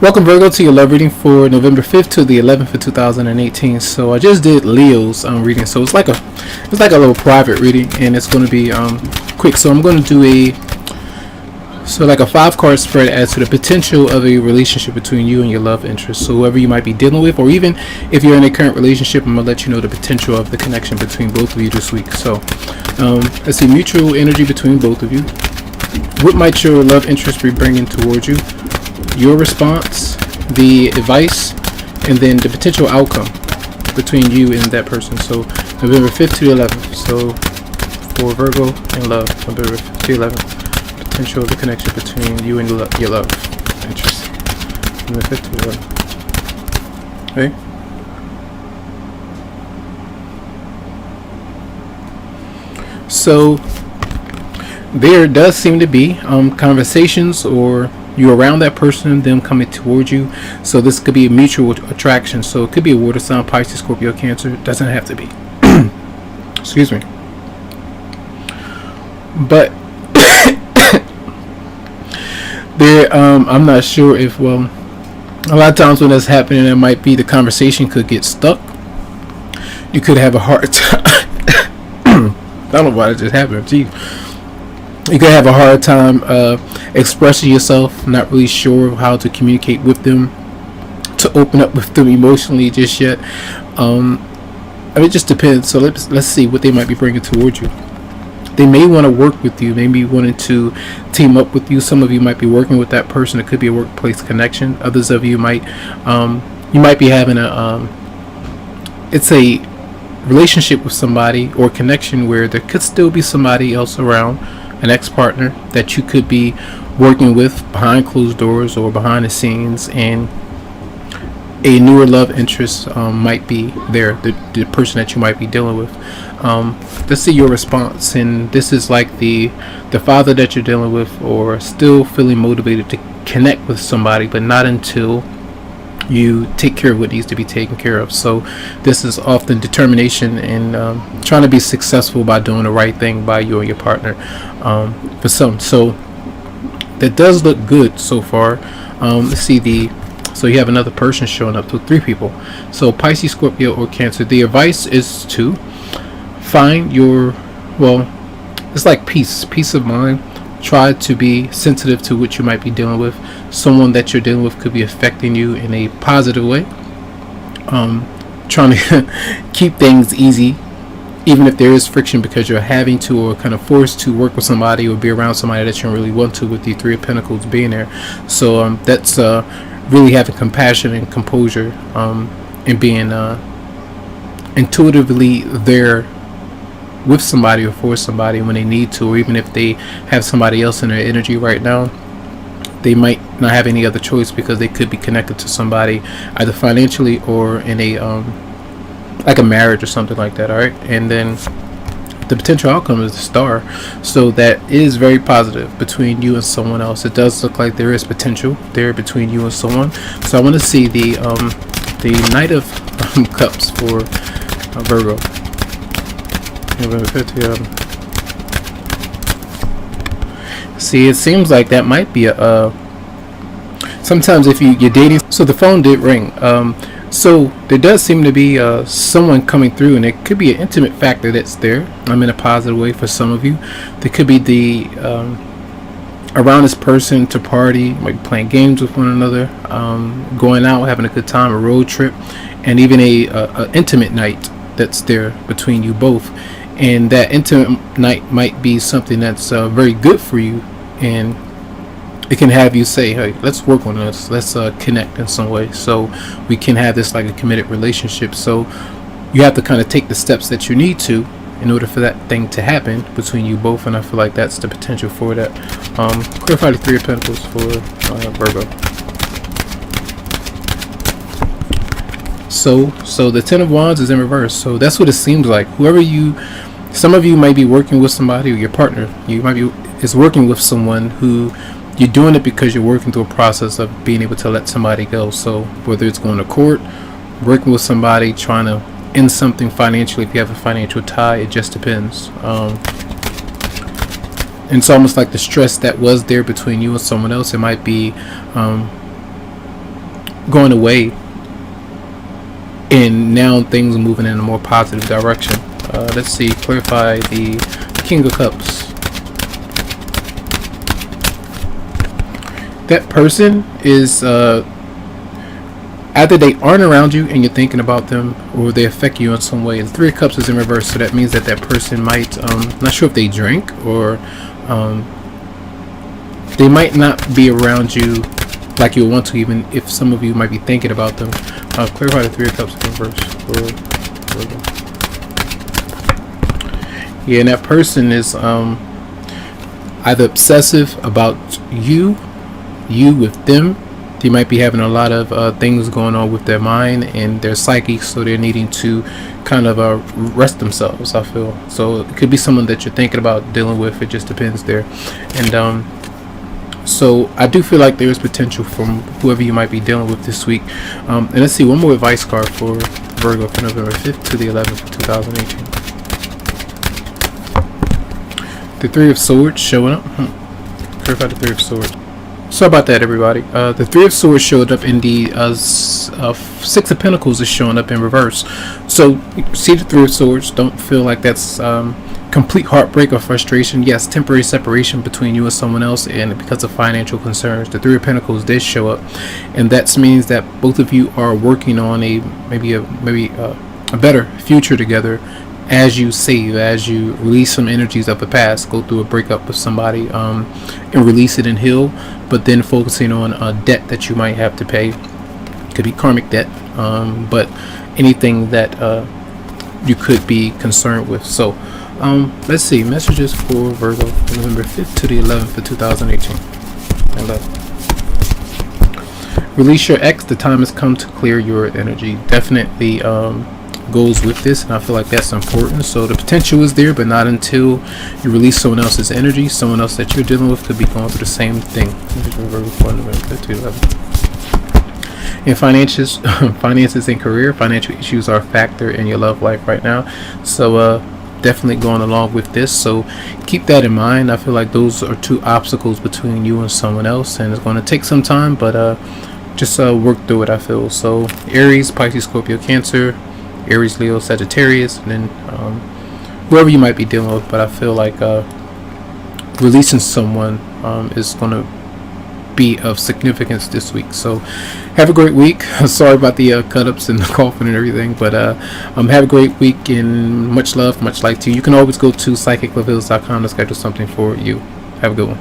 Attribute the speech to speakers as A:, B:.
A: Welcome, Virgo, to your love reading for November 5th to the 11th of 2018. So I just did Leo's reading, so it's like a little private reading, and it's going to be quick. So I'm going to do a 5-card spread as to the potential of a relationship between you and your love interest. So whoever you might be dealing with, or even if you're in a current relationship, I'm going to let you know the potential of the connection between both of you this week. So let's see, mutual energy between both of you. What might your love interest be bringing towards you? Your response, the advice, and then the potential outcome between you and that person. So November 5th to the 11th. So for Virgo and love, November 5th to the 11th. Potential of the connection between you and your love interest. November 5th to the 11th. Okay. So there does seem to be conversations, or you around that person, them coming towards you. So this could be a mutual attraction. So it could be a water sign, Pisces, Scorpio, Cancer. It doesn't have to be. Excuse me. But there, I'm not sure if, a lot of times when that's happening, it might be the conversation could get stuck. You could have a hard time. I don't know why it just happened. Gee. You could have a hard time expressing yourself, not really sure how to communicate with them, to open up with them emotionally just yet. It just depends. So let's see what they might be bringing towards you. They may want to work with you, maybe wanting to team up with you. Some of you might be working with that person. It could be a workplace connection. Others of you might be having it's a relationship with somebody or connection where there could still be somebody else around, an ex-partner that you could be working with behind closed doors or behind the scenes, and a newer love interest might be there, the person that you might be dealing with. Let's see your response. And this is like the father that you're dealing with, or still feeling motivated to connect with somebody, but not until you take care of what needs to be taken care of. So this is often determination and trying to be successful by doing the right thing by you and your partner, for some. So that does look good so far. Let's see so you have another person showing up, so 3 people. So Pisces, Scorpio, or Cancer. The advice is to find it's like peace of mind. Try to be sensitive to what you might be dealing with. Someone that you're dealing with could be affecting you in a positive way. Trying to keep things easy, even if there is friction, because you're having to, or kind of forced to, work with somebody or be around somebody that you don't really want to, with the 3 of Pentacles being there. So that's really having compassion and composure, and being intuitively there with somebody or for somebody when they need to, or even if they have somebody else in their energy right now, they might not have any other choice, because they could be connected to somebody either financially or in a like a marriage or something like that. All right, and then the potential outcome is the Star. So that is very positive between you and someone else. It does look like there is potential there between you and someone. So I want to see the Knight of Cups for Virgo. November 50th. See, it seems like that might be sometimes if you're dating. So the phone did ring. So there does seem to be someone coming through, and it could be an intimate factor that's there. In a positive way for some of you. There could be the around this person to party, like playing games with one another, going out, having a good time, a road trip, and even a intimate night that's there between you both. And that intimate night might be something that's very good for you, and it can have you say, hey, let's work on this, let's connect in some way, so we can have this like a committed relationship. So you have to kind of take the steps that you need to in order for that thing to happen between you both, and I feel like that's the potential for that. Clarify the 3 of Pentacles for Virgo. So the 10 of Wands is in reverse. So that's what it seems like. Some of you might be working with somebody, or your partner, is working with someone who you're doing it because you're working through a process of being able to let somebody go. So whether it's going to court, working with somebody, trying to end something financially, if you have a financial tie, it just depends. And it's almost like the stress that was there between you and someone else, it might be going away, and now things are moving in a more positive direction. Let's see, clarify the King of Cups. That person is either they aren't around you and you're thinking about them, or they affect you in some way. The Three of Cups is in reverse, so that means that that person might, not sure if they drink, or they might not be around you like you want to, even if some of you might be thinking about them. Clarify the Three of Cups in reverse. Yeah, and that person is either obsessive about you with them. They might be having a lot of things going on with their mind and their psyche, so they're needing to kind of rest themselves, I feel. So it could be someone that you're thinking about dealing with. It just depends there. And so I do feel like there is potential from whoever you might be dealing with this week. And let's see, one more advice card for Virgo for November 5th to the 11th of 2018. The Three of Swords showing up. Clarify the Three of Swords. Sorry about that, everybody. The Three of Swords showed up in the Six of Pentacles is showing up in reverse. So see the Three of Swords. Don't feel like that's complete heartbreak or frustration. Yes, temporary separation between you and someone else, and because of financial concerns. The Three of Pentacles did show up, and that means that both of you are working on maybe a better future together. As you save, as you release some energies of the past, go through a breakup with somebody, and release it and heal, but then focusing on a debt that you might have to pay. Could be karmic debt, but anything that you could be concerned with. So let's see, messages for Virgo, November 5th to the 11th of 2018. 11. Release your ex. The time has come to clear your energy. Definitely goes with this, and I feel like that's important. So the potential is there, but not until you release someone else's energy. Someone else that you're dealing with could be going through the same thing. In finances and career, financial issues are a factor in your love life right now, so definitely going along with this, so keep that in mind. I feel like those are two obstacles between you and someone else, and it's going to take some time, but just work through it, I feel. So Aries, Pisces, Scorpio, Cancer, Aries, Leo, Sagittarius, and then whoever you might be dealing with. But I feel like releasing someone is going to be of significance this week. So have a great week. Sorry about the cut-ups and the coughing and everything, but have a great week, and much love, much light to you. You can always go to psychicloveheals.com to schedule something for you. Have a good one.